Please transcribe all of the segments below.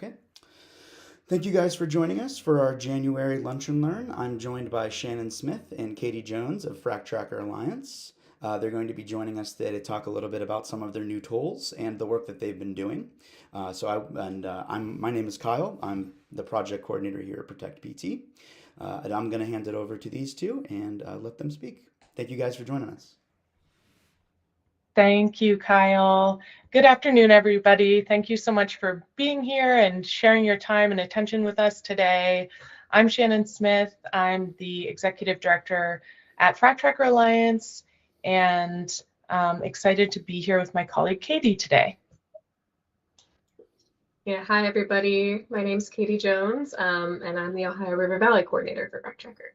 Okay. Thank you guys for joining us for our January Lunch and Learn. I'm joined by Shannon Smith and Katie Jones of FracTracker Alliance. They're going to be joining us today to talk a little bit about some of their new tools and the work that they've been doing. My name is Kyle. I'm the project coordinator here at Protect PT. And I'm going to hand it over to these two and let them speak. Thank you guys for joining us. Thank you, Kyle. Good afternoon, everybody. Thank you so much for being here and sharing your time and attention with us today. I'm Shannon Smith. I'm the Executive Director at FracTracker Alliance, and excited to be here with my colleague Katie today. Yeah, hi everybody. My name's Katie Jones, and I'm the Ohio River Valley Coordinator for FracTracker.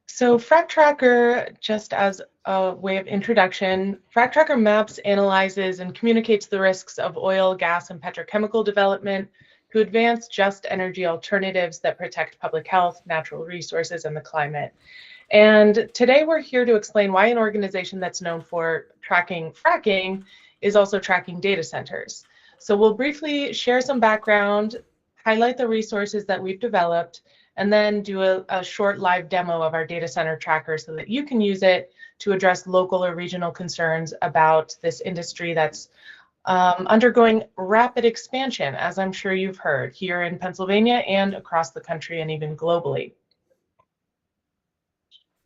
So FracTracker, just as a way of introduction, FracTracker maps, analyzes, and communicates the risks of oil, gas, and petrochemical development to advance just energy alternatives that protect public health, natural resources, and the climate. And today we're here to explain why an organization that's known for tracking fracking is also tracking data centers. So we'll briefly share some background, highlight the resources that we've developed, and then do a short live demo of our data center tracker so that you can use it to address local or regional concerns about this industry that's undergoing rapid expansion, as I'm sure you've heard, here in Pennsylvania and across the country and even globally.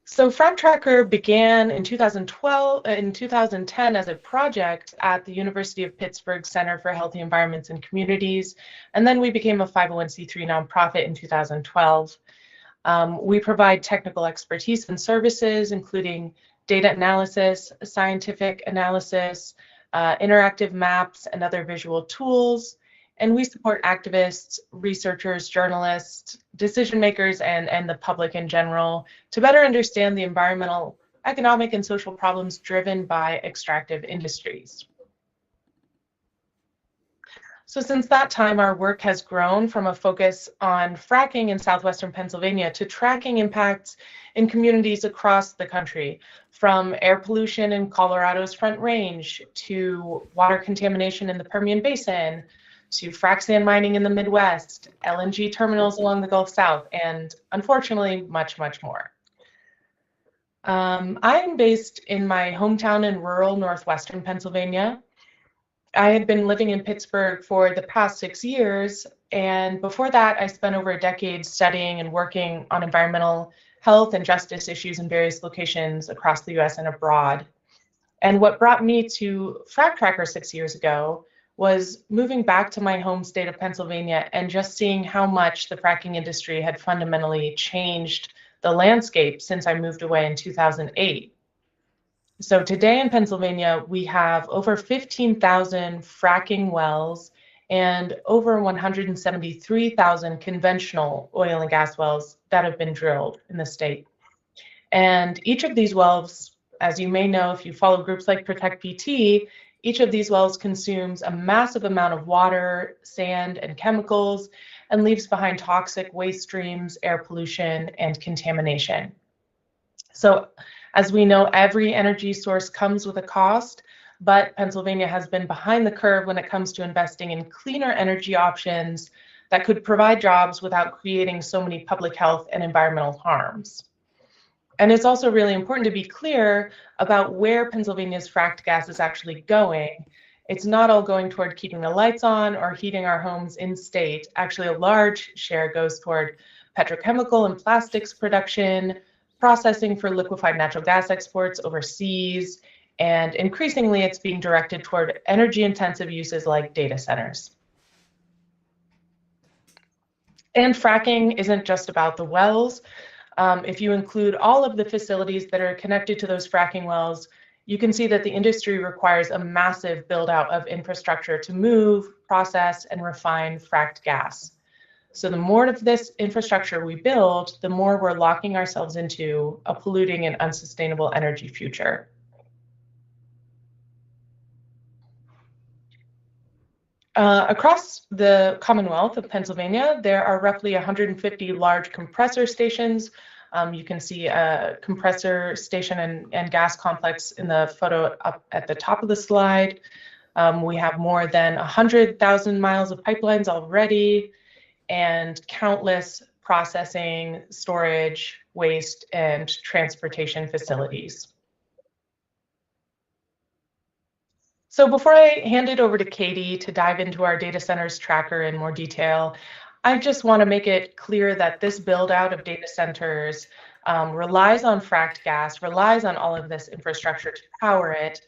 So FracTracker began in 2010 as a project at the University of Pittsburgh Center for Healthy Environments and Communities, and then we became a 501c3 nonprofit in 2012. We provide technical expertise and services, including data analysis, scientific analysis, interactive maps, and other visual tools. And we support activists, researchers, journalists, decision makers, and the public in general to better understand the environmental, economic, and social problems driven by extractive industries. So since that time, our work has grown from a focus on fracking in southwestern Pennsylvania to tracking impacts in communities across the country, from air pollution in Colorado's Front Range to water contamination in the Permian Basin, to frac sand mining in the Midwest, LNG terminals along the Gulf South, and unfortunately, much, much more. I'm based in my hometown in rural northwestern Pennsylvania. I had been living in Pittsburgh for the past 6 years, and before that, I spent over a decade studying and working on environmental health and justice issues in various locations across the US and abroad. And what brought me to FracTracker 6 years ago was moving back to my home state of Pennsylvania and just seeing how much the fracking industry had fundamentally changed the landscape since I moved away in 2008. So today in Pennsylvania, we have over 15,000 fracking wells and over 173,000 conventional oil and gas wells that have been drilled in the state. And each of these wells, as you may know if you follow groups like Protect PT, each of these wells consumes a massive amount of water, sand, and chemicals, and leaves behind toxic waste streams, air pollution, and contamination. So, as we know, every energy source comes with a cost, but Pennsylvania has been behind the curve when it comes to investing in cleaner energy options that could provide jobs without creating so many public health and environmental harms. And it's also really important to be clear about where Pennsylvania's fracked gas is actually going. It's not all going toward keeping the lights on or heating our homes in state. Actually, a large share goes toward petrochemical and plastics production, processing for liquefied natural gas exports overseas, and increasingly it's being directed toward energy-intensive uses like data centers. And fracking isn't just about the wells. If you include all of the facilities that are connected to those fracking wells, you can see that the industry requires a massive build out of infrastructure to move, process, and refine fracked gas. So the more of this infrastructure we build, the more we're locking ourselves into a polluting and unsustainable energy future. Across the Commonwealth of Pennsylvania, there are roughly 150 large compressor stations. You can see a compressor station and gas complex in the photo up at the top of the slide. We have more than 100,000 miles of pipelines already and countless processing, storage, waste, and transportation facilities. So before I hand it over to Katie to dive into our data centers tracker in more detail, I just want to make it clear that this build out of data centers relies on fracked gas, relies on all of this infrastructure to power it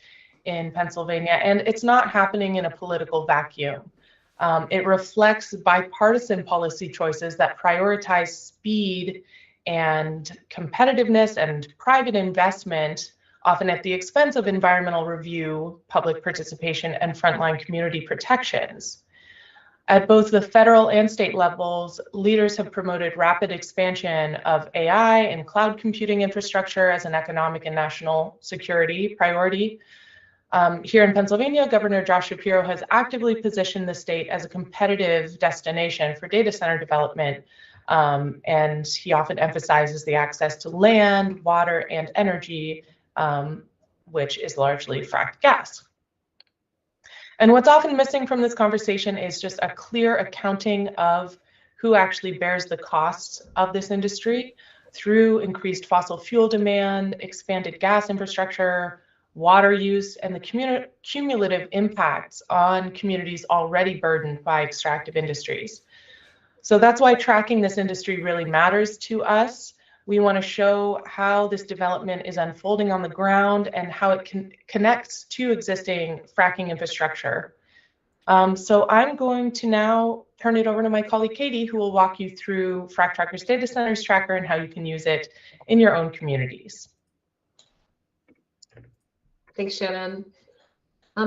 in Pennsylvania, and it's not happening in a political vacuum. It reflects bipartisan policy choices that prioritize speed and competitiveness and private investment, often at the expense of environmental review, public participation, and frontline community protections. At both the federal and state levels, leaders have promoted rapid expansion of AI and cloud computing infrastructure as an economic and national security priority. Here in Pennsylvania, Governor Josh Shapiro has actively positioned the state as a competitive destination for data center development, and he often emphasizes the access to land, water, and energy, which is largely fracked gas. And what's often missing from this conversation is just a clear accounting of who actually bears the costs of this industry through increased fossil fuel demand, expanded gas infrastructure, water use, and the cumulative impacts on communities already burdened by extractive industries. So that's why tracking this industry really matters to us. We want to show how this development is unfolding on the ground and how it connects to existing fracking infrastructure. So I'm going to now turn it over to my colleague Katie, who will walk you through FracTracker's Data Centers Tracker and how you can use it in your own communities. Thanks, Shannon.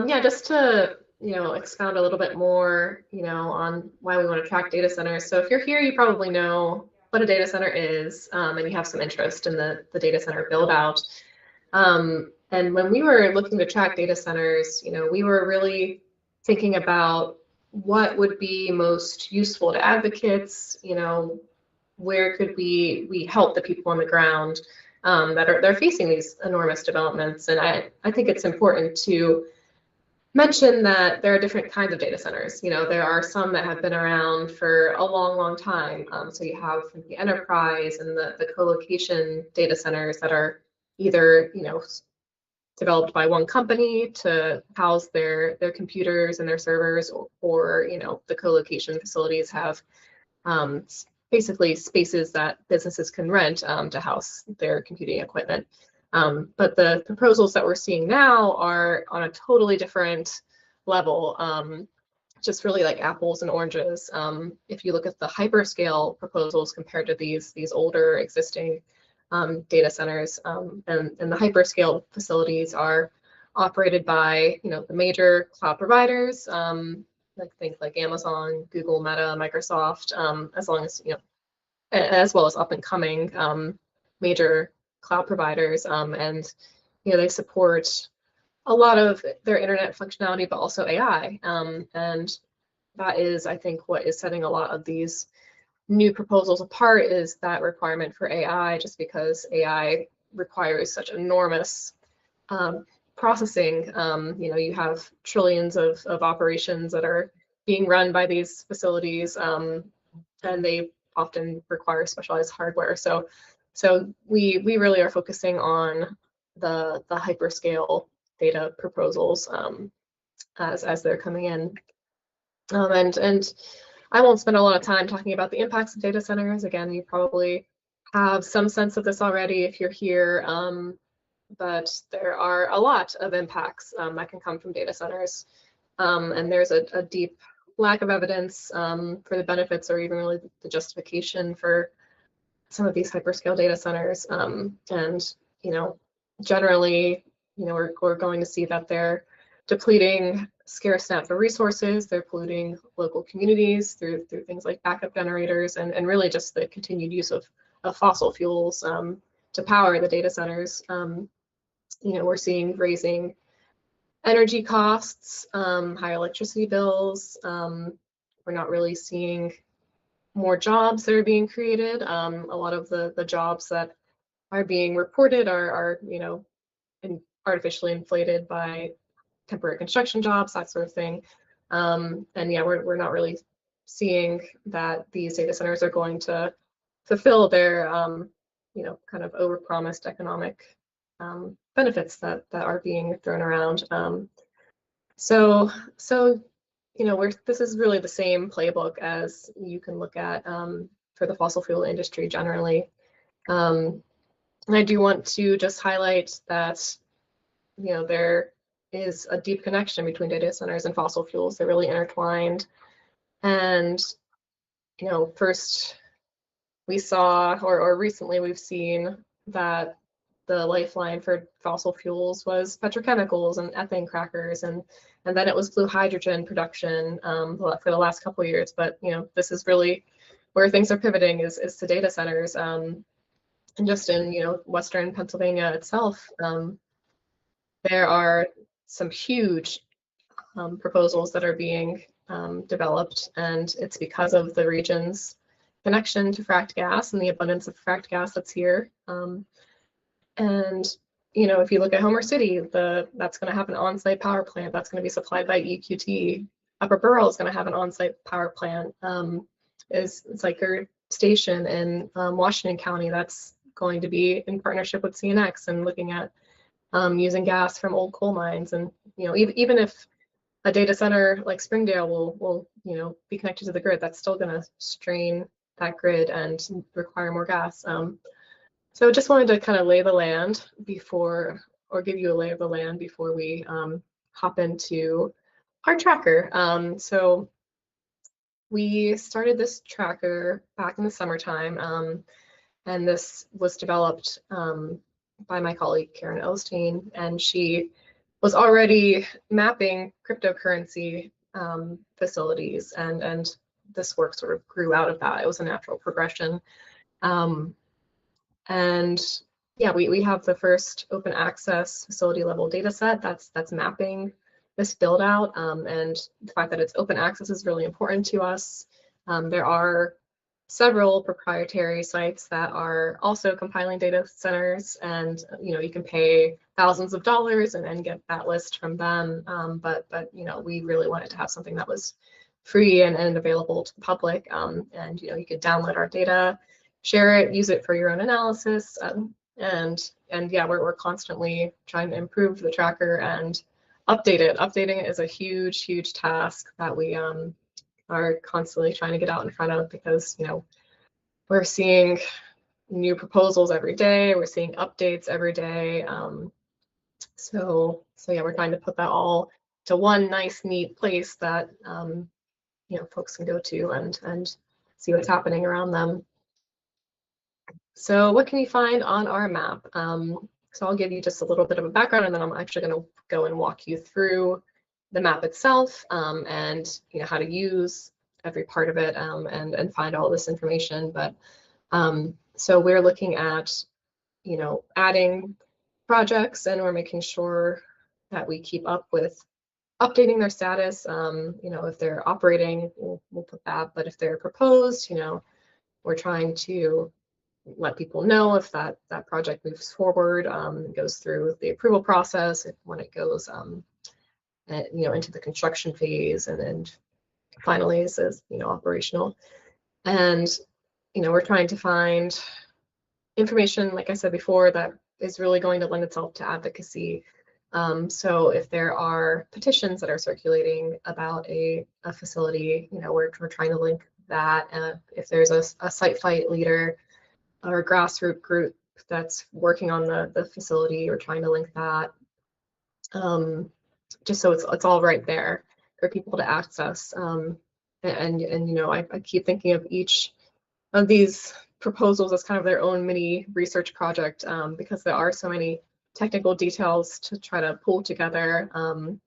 Yeah, just to expound a little bit more, on why we want to track data centers. So if you're here, you probably know what a data center is, and you have some interest in the data center build out. And when we were looking to track data centers, we were really thinking about what would be most useful to advocates, where could we help the people on the ground they're facing these enormous developments. And I think it's important to mention that there are different kinds of data centers. There are some that have been around for a long, long time. So you have the enterprise and the co-location data centers that are either, developed by one company to house their computers and their servers, or the co-location facilities have basically spaces that businesses can rent to house their computing equipment. But the proposals that we're seeing now are on a totally different level, just really like apples and oranges. If you look at the hyperscale proposals compared to these older existing data centers, and the hyperscale facilities are operated by the major cloud providers, like things like Amazon, Google, Meta, Microsoft, as well as up and coming major cloud providers, and they support a lot of their internet functionality, but also AI, and that is, I think, what is setting a lot of these new proposals apart, is that requirement for AI, just because AI requires such enormous processing. You have trillions of operations that are being run by these facilities, and they often require specialized hardware. So we really are focusing on the hyperscale data proposals as they're coming in. And I won't spend a lot of time talking about the impacts of data centers. Again, you probably have some sense of this already if you're here, but there are a lot of impacts that can come from data centers. And there's a deep lack of evidence for the benefits, or even really the justification for some of these hyperscale data centers. And generally, we're going to see that they're depleting scarce natural resources. They're polluting local communities through things like backup generators, and really just the continued use of fossil fuels to power the data centers. We're seeing raising energy costs, high electricity bills. We're not really seeing more jobs that are being created. A lot of the jobs that are being reported are artificially inflated by temporary construction jobs, that sort of thing. And yeah, we're not really seeing that these data centers are going to fulfill their kind of overpromised economic benefits that are being thrown around. So this is really the same playbook as you can look at for the fossil fuel industry generally. And I do want to just highlight that there is a deep connection between data centers and fossil fuels. They're really intertwined. And first we saw, or recently we've seen that the lifeline for fossil fuels was petrochemicals and ethane crackers, and then it was blue hydrogen production for the last couple of years. But this is really where things are pivoting is to data centers. And just in Western Pennsylvania itself, there are some huge proposals that are being developed, and it's because of the region's connection to fracked gas and the abundance of fracked gas that's here. And if you look at Homer City, that's going to have an on-site power plant that's going to be supplied by EQT. Upper Borough is going to have an on-site power plant. It's like your station in Washington County that's going to be in partnership with CNX and looking at using gas from old coal mines. And even if a data center like Springdale will be connected to the grid, that's still going to strain that grid and require more gas. So just wanted to kind of lay the land before, or give you a lay of the land before we hop into our tracker. So we started this tracker back in the summertime, and this was developed by my colleague Karen Elstein, and she was already mapping cryptocurrency facilities, and this work sort of grew out of that. It was a natural progression. And yeah, we have the first open access facility level data set that's mapping this build out, and the fact that it's open access is really important to us. There are several proprietary sites that are also compiling data centers, and you can pay thousands of dollars and get that list from them. But we really wanted to have something that was free and available to the public, and you could download our data, share it, use it for your own analysis, and yeah, we're constantly trying to improve the tracker and update it. Updating it is a huge task that we are constantly trying to get out in front of, because we're seeing new proposals every day, we're seeing updates every day. So yeah, we're trying to put that all to one nice neat place that folks can go to and see what's happening around them. So what can you find on our map? So I'll give you just a little bit of a background, and then I'm actually going to go and walk you through the map itself, and how to use every part of it, and find all this information. But so we're looking at adding projects, and we're making sure that we keep up with updating their status. If they're operating, we'll put that, but if they're proposed, we're trying to let people know if that project moves forward, goes through the approval process, when it goes into the construction phase, and finally is operational. And we're trying to find information, like I said before, that is really going to lend itself to advocacy. So if there are petitions that are circulating about a facility, we're trying to link that. If there's a site fight leader or a grassroots group that's working on the facility, we're trying to link that, just so it's all right there for people to access. I keep thinking of each of these proposals as kind of their own mini research project, because there are so many technical details to try to pull together. I'll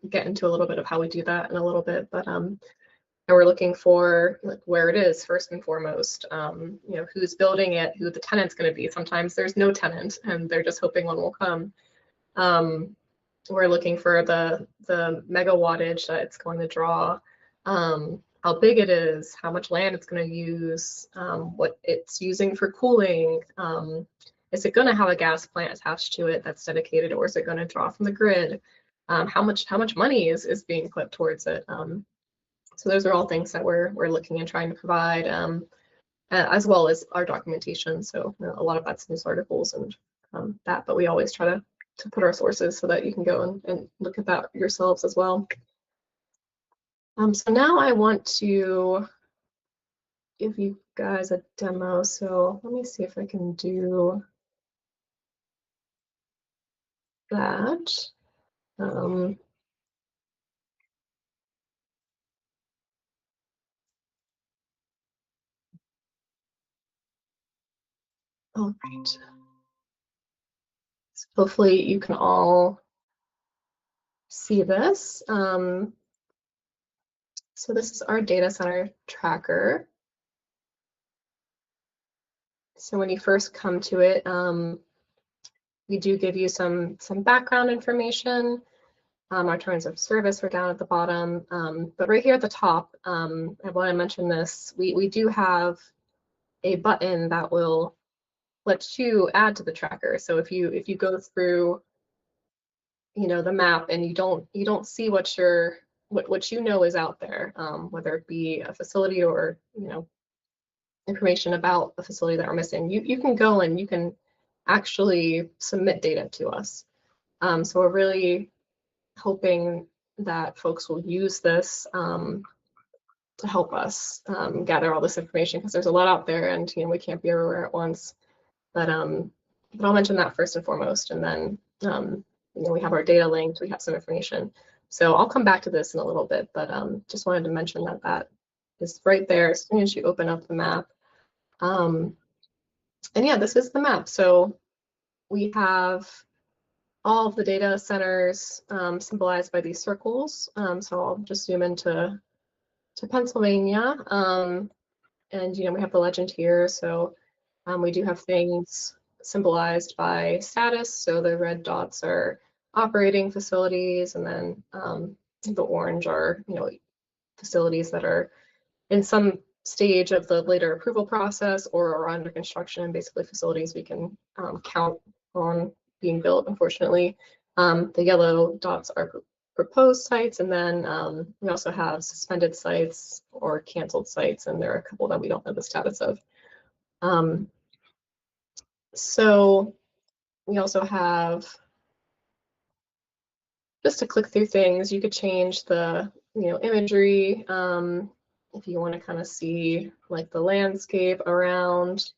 get into a little bit of how we do that in a little bit, but and we're looking for where it is first and foremost, who's building it, who the tenant's going to be. Sometimes there's no tenant and they're just hoping one will come. We're looking for the mega wattage that it's going to draw, how big it is, how much land it's going to use, what it's using for cooling, is it going to have a gas plant attached to it that's dedicated, or is it going to draw from the grid? How much money is being put towards it? So those are all things that we're looking and trying to provide, as well as our documentation. So a lot of that's news articles and that, but we always try to put our sources so that you can go and look at that yourselves as well. So now I want to give you guys a demo. So let me see if I can do that. All right. So hopefully you can all see this. So this is our data center tracker. So when you first come to it, we do give you some background information. Our terms of service are down at the bottom, but right here at the top, I want to mention this. We do have a button that will let you add to the tracker. So if you go through, the map and you don't see what you know is out there, whether it be a facility or information about a facility that are missing, you can go and you can actually submit data to us. So we're really hoping that folks will use this to help us gather all this information, because there's a lot out there and we can't be everywhere at once. But I'll mention that first and foremost, and then we have our data linked, we have some information. So I'll come back to this in a little bit, but just wanted to mention that is right there as soon as you open up the map. And yeah, this is the map. So we have all of the data centers symbolized by these circles. So I'll just zoom into Pennsylvania. And we have the legend here. So we do have things symbolized by status. So the red dots are operating facilities, and then the orange are facilities that are in some stage of the later approval process or are under construction, and basically facilities we can count on being built, unfortunately. The yellow dots are proposed sites, and then we also have suspended sites or canceled sites, and there are a couple that we don't know the status of. So we also have, just to click through things, you could change the imagery if you want to kind of see like the landscape around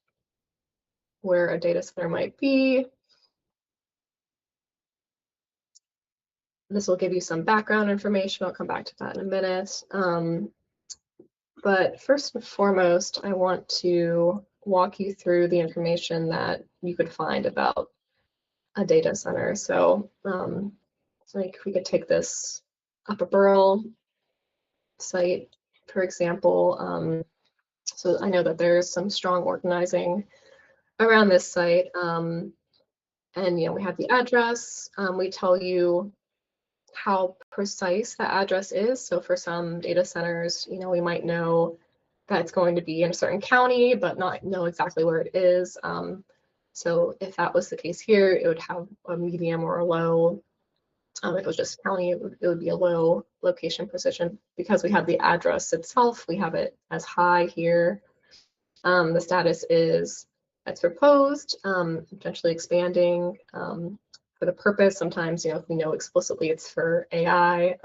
where a data center might be. This will give you some background information. I'll come back to that in a minute. But first and foremost, I want to walk you through the information that you could find about a data center. So like we could take this Upper Borough site, for example. So I know that there's some strong organizing around this site. And we have the address. We tell you how precise that address is. So for some data centers, we might know that it's going to be in a certain county, but not know exactly where it is. So if that was the case here, it would have a medium or a low. If it was just county, it would be a low location precision. Because we have the address itself, we have it as high here. The status is that's proposed, potentially expanding for the purpose. Sometimes, if we know explicitly it's for AI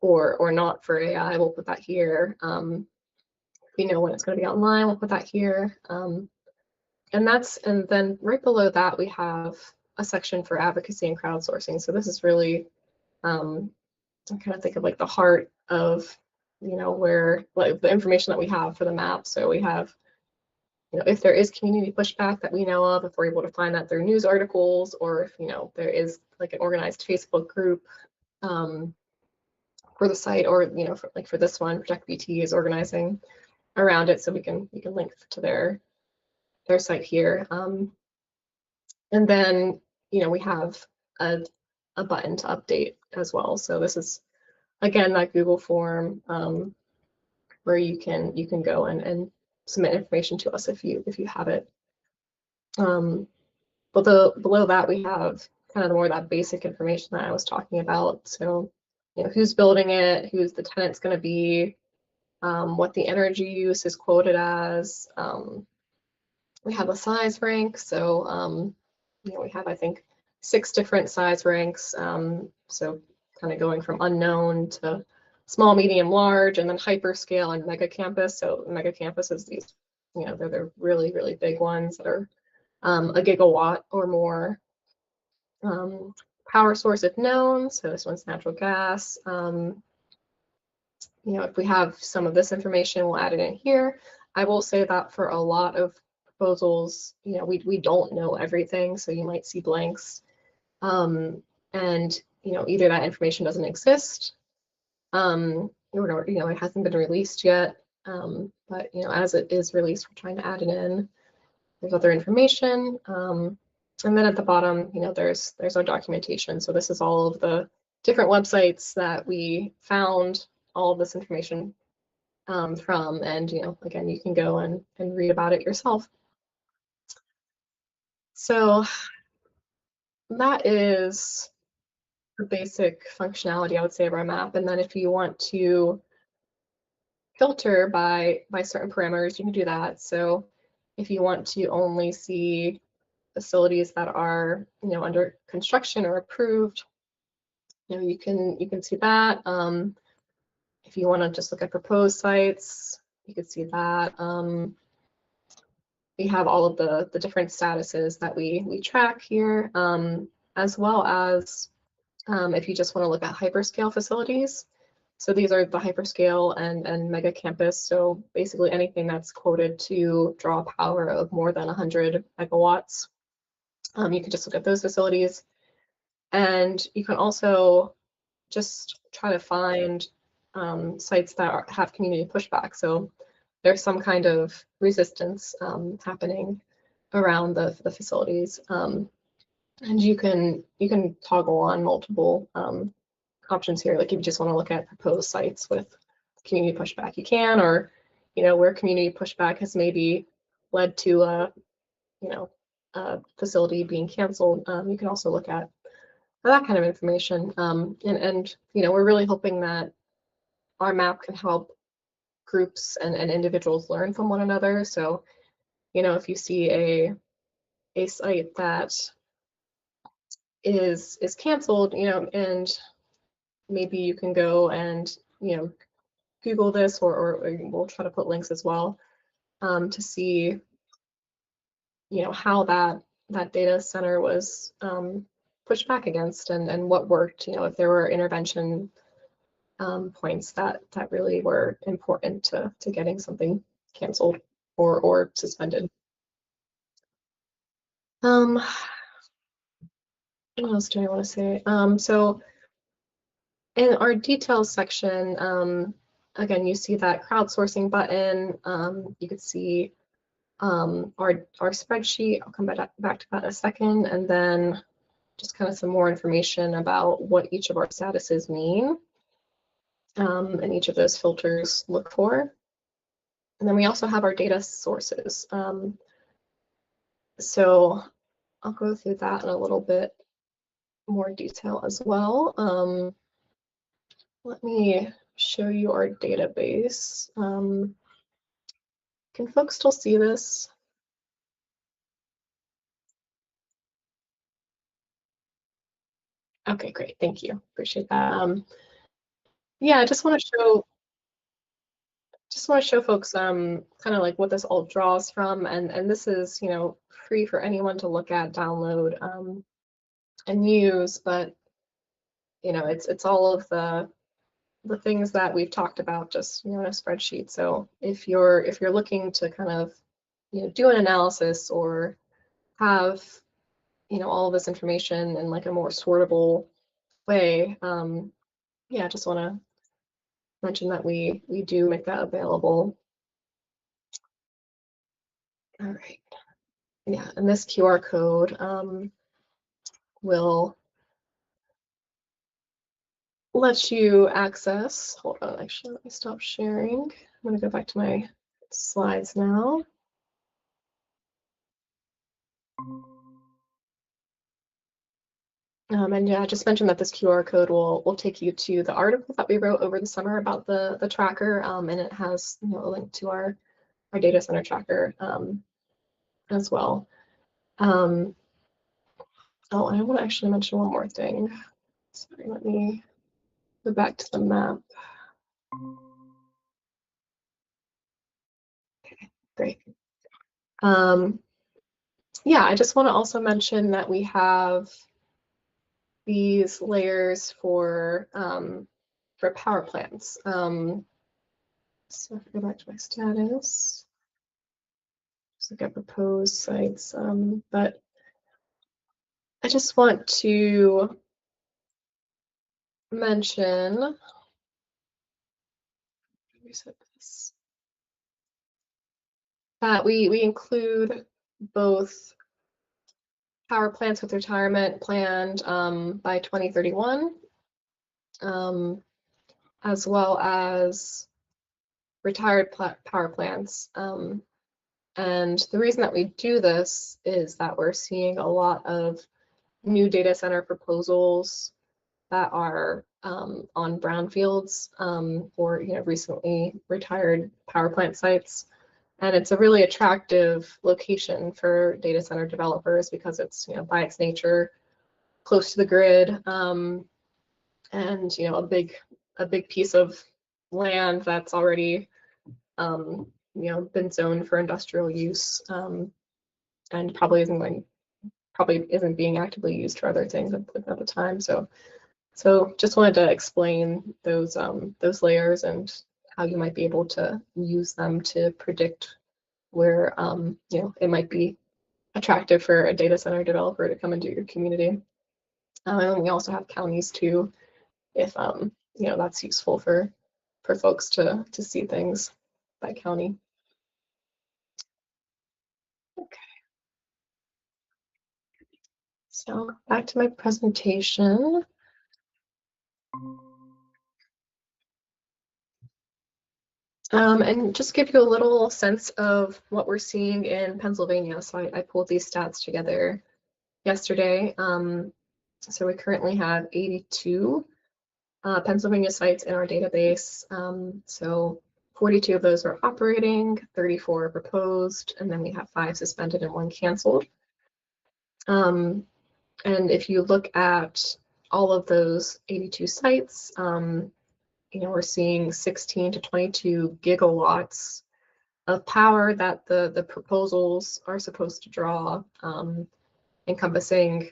or not for AI, we'll put that here. If we know when it's going to be online, we'll put that here. And then right below that, we have a section for advocacy and crowdsourcing. So this is really, I kind of think of like the heart of, where like the information that we have for the map. So we have, if there is community pushback that we know of, if we're able to find that through news articles, or if there is like an organized Facebook group for the site, or for this one, Protect BT is organizing around it, so we can link to their site here. And then we have a button to update as well. So this is again that Google form where you can go and submit information to us if you have it. Below that, we have kind of more of that basic information that I was talking about. So, who's building it, who's the tenant's going to be, what the energy use is quoted as. We have a size rank. So, we have, I think, 6 different size ranks. So kind of going from unknown to small, medium, large, and then hyperscale and mega campus. So mega campus is these, they're the really, really big ones that are a gigawatt or more. Power source if known, so this one's natural gas. If we have some of this information, we'll add it in here. I will say that for a lot of proposals, we don't know everything, so you might see blanks. And either that information doesn't exist, or it hasn't been released yet. But as it is released, we're trying to add it in. There's other information. And then at the bottom, there's our documentation. So this is all of the different websites that we found all of this information from. And, again, you can go and read about it yourself. So that is the basic functionality, I would say, of our map. And then if you want to filter by certain parameters, you can do that. So if you want to only see facilities that are under construction or approved, you can see that. If you want to just look at proposed sites, you can see that. We have all of the different statuses that we track here, as well as if you just want to look at hyperscale facilities. So these are the hyperscale and mega campus. So basically anything that's quoted to draw power of more than 100 megawatts. You can just look at those facilities. And you can also just try to find sites that have community pushback. So there's some kind of resistance happening around the facilities. And you can toggle on multiple options here. Like if you just want to look at proposed sites with community pushback, you can, or where community pushback has maybe led to a facility being canceled. You can also look at that kind of information. And we're really hoping that our map can help groups and individuals learn from one another. So, if you see a site that is canceled, and maybe you can go and Google this, or we'll try to put links as well to see how that data center was pushed back against and what worked. If there were intervention points that really were important to getting something canceled or suspended. What else do I want to say? So in our details section, again, you see that crowdsourcing button. You could see our spreadsheet. I'll come back to that in a second, and then just kind of some more information about what each of our statuses mean, and each of those filters look for. And then we also have our data sources. So I'll go through that in a little bit more detail as well. Let me show you our database. Can folks still see this? Okay, great, thank you, appreciate that. Yeah, I just want to show folks kind of like what this all draws from, and this is free for anyone to look at, download, and use, but it's all of the things that we've talked about just in a spreadsheet. So if you're looking to kind of do an analysis or have all of this information in like a more sortable way, yeah, just want to mention that we do make that available. All right, yeah, and this QR code will let you access. Hold on, actually, let me stop sharing. I'm going to go back to my slides now. And yeah, I just mentioned that this QR code will take you to the article that we wrote over the summer about the tracker, and it has a link to our data center tracker as well. Oh, I want to actually mention one more thing. Sorry, let me go back to the map. Okay, great. Yeah, I just want to also mention that we have these layers for power plants. So if I go back to my status, just look at proposed sites. But I just want to mention, reset this, that we include both power plants with retirement planned by 2031, as well as retired power plants. And the reason that we do this is that we're seeing a lot of new data center proposals that are on brownfields or recently retired power plant sites. And it's a really attractive location for data center developers because it's by its nature close to the grid, and a big piece of land that's already been zoned for industrial use, and probably isn't being actively used for other things at the time. So just wanted to explain those layers and how you might be able to use them to predict where it might be attractive for a data center developer to come into your community. And we also have counties too, if that's useful for folks to see things by county. Okay. So back to my presentation. And just give you a little sense of what we're seeing in Pennsylvania. So I pulled these stats together yesterday. So we currently have 82 Pennsylvania sites in our database. So 42 of those are operating, 34 are proposed, and then we have 5 suspended and 1 canceled. And if you look at all of those 82 sites, we're seeing 16 to 22 gigawatts of power that the proposals are supposed to draw, encompassing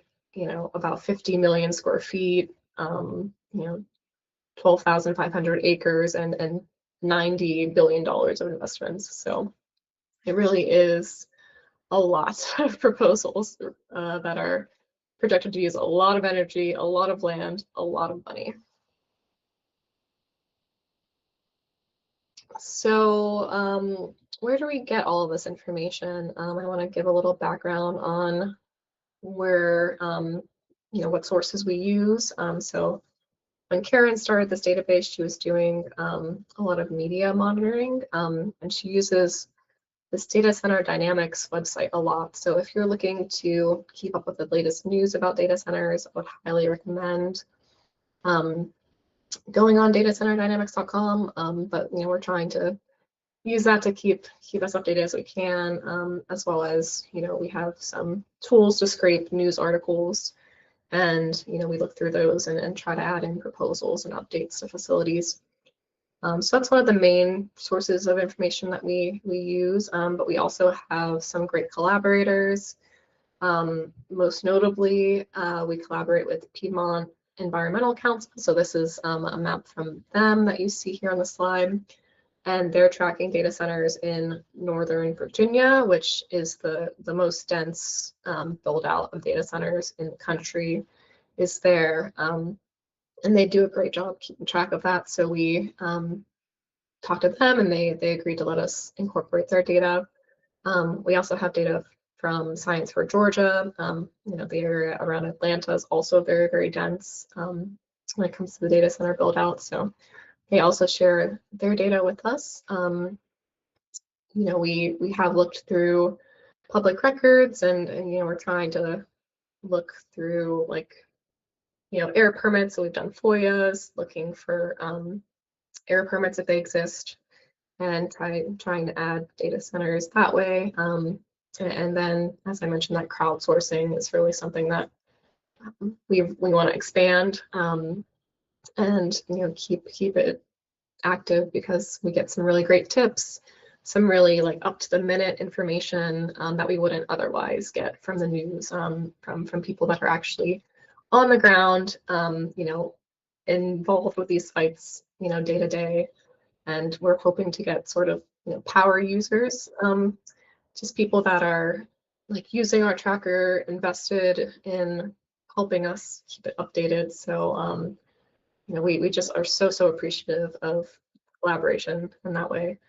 about 50 million square feet, 12,500 acres, and $90 billion of investments. So it really is a lot of proposals that are projected to use a lot of energy, a lot of land, a lot of money. So where do we get all of this information? I want to give a little background on where, what sources we use. So when Karen started this database, she was doing a lot of media monitoring, and she uses this Data Center Dynamics website a lot. So if you're looking to keep up with the latest news about data centers, I would highly recommend going on datacenterdynamics.com. But we're trying to use that to keep us updated as we can, as well as we have some tools to scrape news articles, and we look through those and try to add in proposals and updates to facilities. So that's one of the main sources of information that we use, but we also have some great collaborators. Most notably, we collaborate with Piedmont Environmental Council. So this is a map from them that you see here on the slide. And they're tracking data centers in Northern Virginia, which is the most dense build out of data centers in the country is there. And they do a great job keeping track of that. So we talked to them, and they agreed to let us incorporate their data. We also have data from Science for Georgia. The area around Atlanta is also very, very dense when it comes to the data center build out. So they also share their data with us. We have looked through public records, and we're trying to look through like air permits. So we've done FOIAs, looking for air permits if they exist, and trying to add data centers that way. And then, as I mentioned, that crowdsourcing is really something that we want to expand, and keep it active, because we get some really great tips, some really like up to the minute information that we wouldn't otherwise get from the news, from people that are actually on the ground, involved with these sites, day to day. And we're hoping to get sort of power users, just people that are like using our tracker, invested in helping us keep it updated. So we just are so appreciative of collaboration in that way.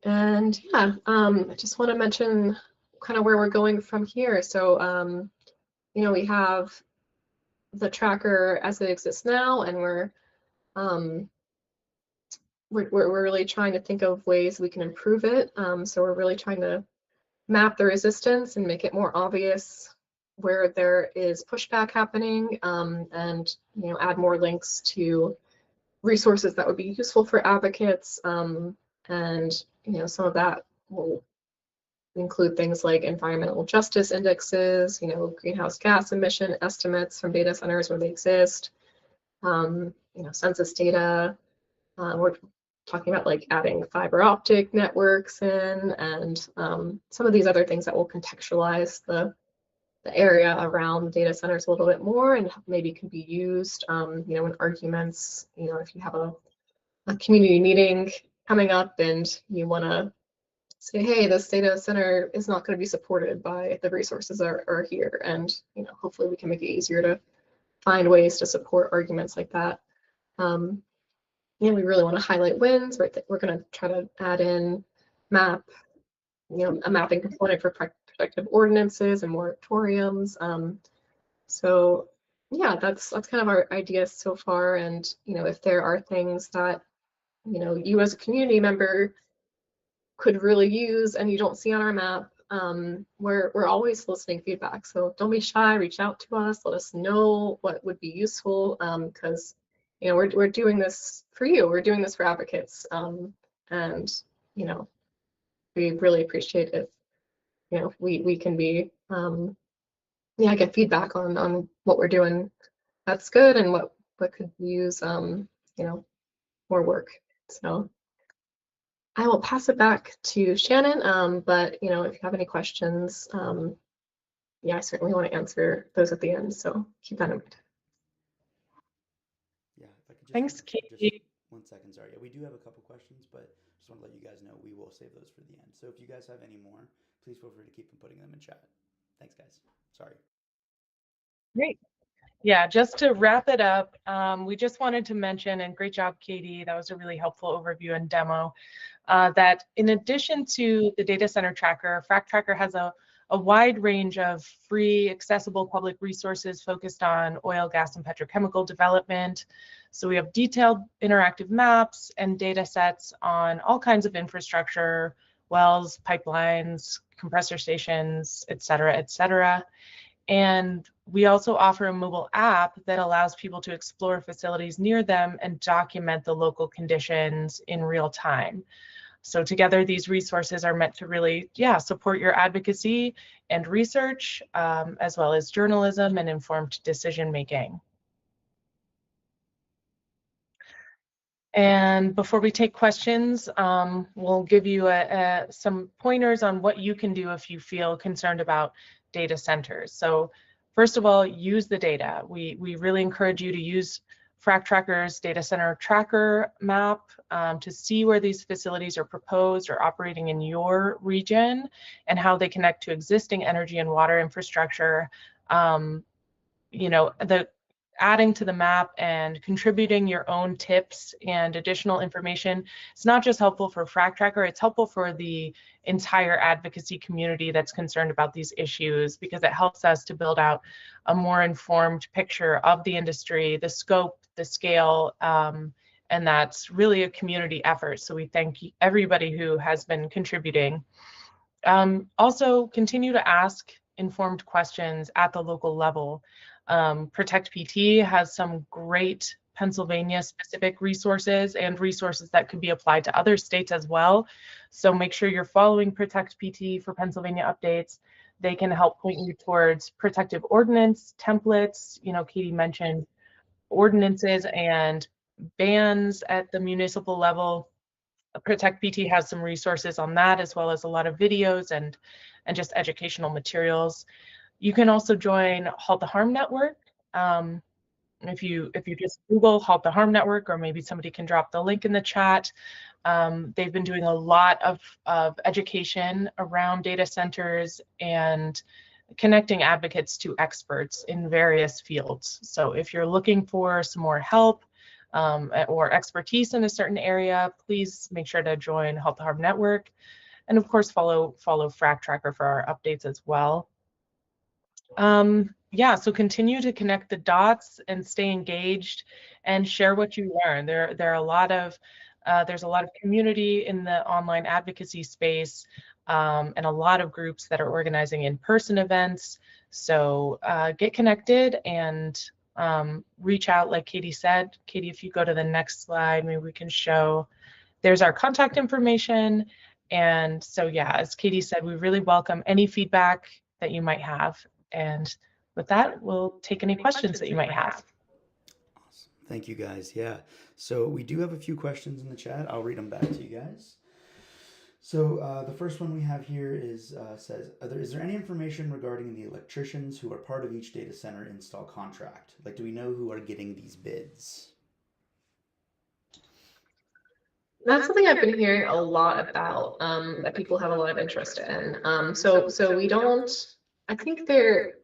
And yeah, I just want to mention kind of where we're going from here. So we have the tracker as it exists now, and we're really trying to think of ways we can improve it. So we're really trying to map the resistance and make it more obvious where there is pushback happening, and add more links to resources that would be useful for advocates. And some of that will include things like environmental justice indexes, greenhouse gas emission estimates from data centers where they exist, census data. We're talking about like adding fiber optic networks in, and some of these other things that will contextualize the area around data centers a little bit more, and maybe can be used, in arguments. If you have a community meeting coming up and you want to say, hey, this data center is not going to be supported by the resources are here, and hopefully we can make it easier to find ways to support arguments like that. We really want to highlight wins. We're going to try to add in a mapping component for protective ordinances and moratoriums. So yeah, that's kind of our ideas so far. And if there are things that you as a community member could really use and you don't see on our map, we're always soliciting feedback. So don't be shy, reach out to us, let us know what would be useful, because we're doing this for you, we're doing this for advocates, and we really appreciate if we can be get feedback on what we're doing that's good, and what could use more work. So I will pass it back to Shannon, but if you have any questions, yeah, I certainly want to answer those at the end, so keep that in mind. Yeah, if I could just Thanks, just Katie. 1 second, sorry. Yeah, we do have a couple questions, but just want to let you guys know we will save those for the end. So if you guys have any more, please feel free to keep putting them in chat. Thanks, guys. Sorry. Great. Yeah, just to wrap it up, we just wanted to mention, and great job, Katie, that was a really helpful overview and demo, that in addition to the data center tracker, FracTracker has a wide range of free, accessible public resources focused on oil, gas, and petrochemical development. So we have detailed interactive maps and data sets on all kinds of infrastructure, wells, pipelines, compressor stations, et cetera, et cetera. And we also offer a mobile app that allows people to explore facilities near them and document the local conditions in real time. So together, these resources are meant to really, support your advocacy and research, as well as journalism and informed decision making. And before we take questions, we'll give you some pointers on what you can do if you feel concerned about data centers. So first of all, use the data. We really encourage you to use FracTracker's data center tracker map to see where these facilities are proposed or operating in your region and how they connect to existing energy and water infrastructure. Adding to the map and contributing your own tips and additional information, it's not just helpful for FracTracker, it's helpful for the entire advocacy community that's concerned about these issues, because it helps us to build out a more informed picture of the industry, the scope, the scale, and that's really a community effort. So we thank everybody who has been contributing. Also, continue to ask informed questions at the local level. Protect PT has some great Pennsylvania specific resources and resources that could be applied to other states as well. So make sure you're following Protect PT for Pennsylvania updates. They can help point you towards protective ordinance templates. You know, Katie mentioned ordinances and bans at the municipal level. Protect PT has some resources on that, as well as a lot of videos and just educational materials. You can also join Halt the Harm Network. If you just Google Halt the Harm Network, or maybe somebody can drop the link in the chat. They've been doing a lot of education around data centers and connecting advocates to experts in various fields. So if you're looking for some more help or expertise in a certain area, please make sure to join Halt the Harm Network. And of course, follow FracTracker for our updates as well. Yeah, so continue to connect the dots and stay engaged and share what you learn. There's a lot of community in the online advocacy space, and a lot of groups that are organizing in-person events. So get connected and reach out, like Katie said. Katie, if you go to the next slide, maybe we can show, there's our contact information. And so yeah, as Katie said, we really welcome any feedback that you might have. And with that, we'll take any questions that you might have. Awesome. Thank you guys. Yeah. So we do have a few questions in the chat. I'll read them back to you guys. So the first one we have here is says, is there any information regarding the electricians who are part of each data center install contract? Like, do we know who are getting these bids? That's something I've been hearing a lot about, that people have a lot of interest in. So we don't, I think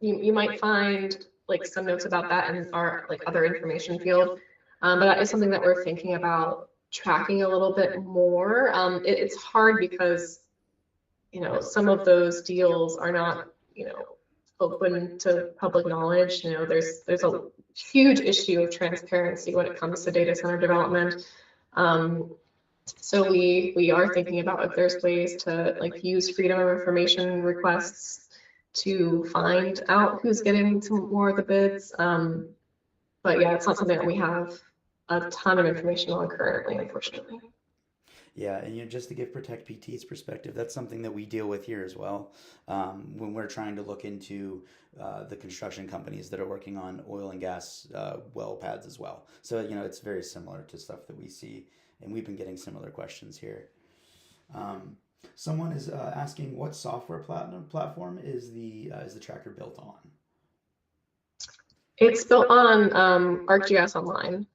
you might find like some notes about that in our like other information field, but that is something that we're thinking about tracking a little bit more. It's hard because, you know, some of those deals are not, you know, open to public knowledge. You know, there's a huge issue of transparency when it comes to data center development. So we are thinking about if there's ways to like use freedom of information requests to find out who's getting some more of the bids. But yeah, it's not something that we have a ton of information on currently, unfortunately. Yeah, and just to give Protect PT's perspective, that's something that we deal with here as well, when we're trying to look into the construction companies that are working on oil and gas well pads as well. So it's very similar to stuff that we see, and we've been getting similar questions here. Someone is asking, what software platform is the tracker built on? It's built on ArcGIS Online.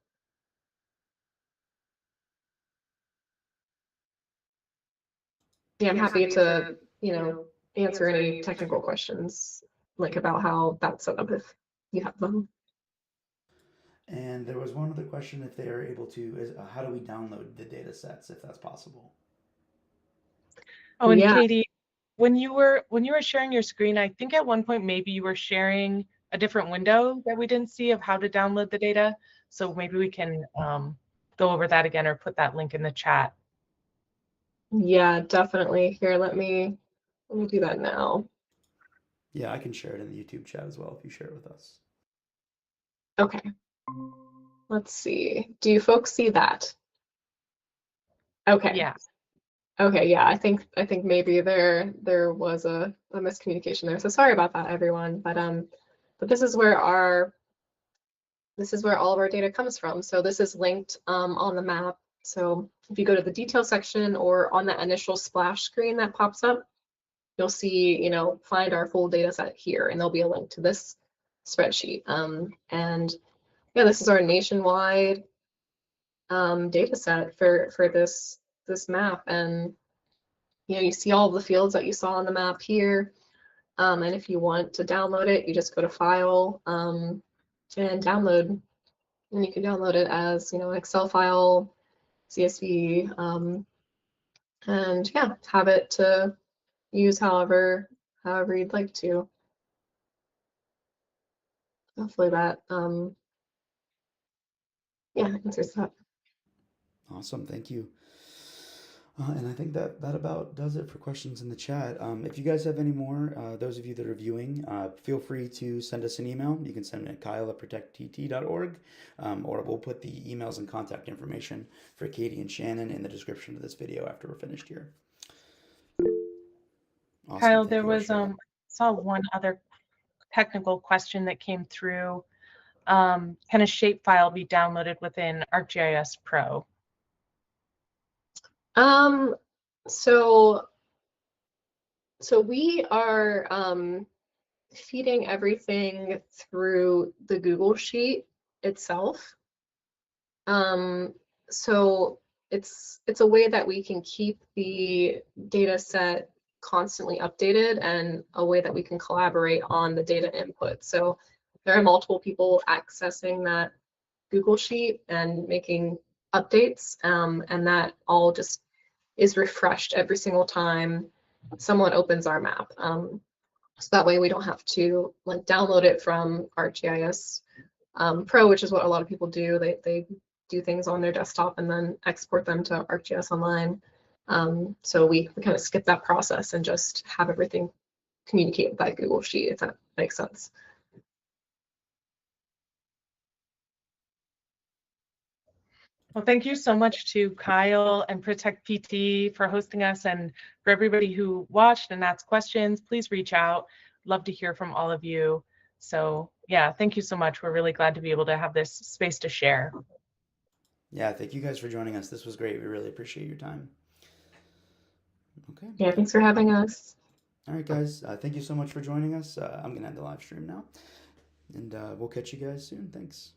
Yeah, I'm happy to, answer any technical questions like about how that's set up if you have them. And there was one other question, if they are able to, how do we download the data sets, if that's possible? Oh, and Yeah. Katie, when you were sharing your screen, I think at one point maybe you were sharing a different window that we didn't see of how to download the data. So maybe we can go over that again or put that link in the chat. Yeah, definitely. Here, let me do that now. Yeah, I can share it in the YouTube chat as well if you share it with us. Okay. Let's see. Do you folks see that? Okay. Yeah. Okay, yeah, I think maybe there was a miscommunication there. So sorry about that, everyone. But this is where all of our data comes from. So this is linked on the map. So if you go to the detail section or on that initial splash screen that pops up, you'll see, find our full data set here, and there'll be a link to this spreadsheet. And yeah, this is our nationwide data set for this map. And you see all the fields that you saw on the map here. And if you want to download it, you just go to File and Download. And you can download it as an Excel file, CSV, and yeah, have it to use however you'd like to. Hopefully that yeah, answers that. Awesome, thank you. And I think that about does it for questions in the chat. If you guys have any more, those of you that are viewing, feel free to send us an email. You can send it at kyle@protecttt.org, or we'll put the emails and contact information for Katie and Shannon in the description of this video after we're finished here. Awesome, Kyle, thank there you guys was for that. saw one other technical question that came through. Can a shapefile be downloaded within ArcGIS Pro? So we are feeding everything through the Google Sheet itself. So it's a way that we can keep the data set constantly updated and a way that we can collaborate on the data input. So there are multiple people accessing that Google Sheet and making updates, and that all just is refreshed every single time someone opens our map. So that way we don't have to like download it from ArcGIS Pro, which is what a lot of people do. They do things on their desktop and then export them to ArcGIS Online. So we kind of skip that process and just have everything communicate with that Google Sheet, if that makes sense. Well, thank you so much to Kyle and Protect PT for hosting us, and for everybody who watched and asked questions. Please reach out. Love to hear from all of you. So yeah, thank you so much. We're really glad to be able to have this space to share. Yeah, thank you guys for joining us. This was great. We really appreciate your time. Okay. Yeah, thanks for having us. All right, guys. Thank you so much for joining us. I'm going to end the live stream now, and we'll catch you guys soon. Thanks.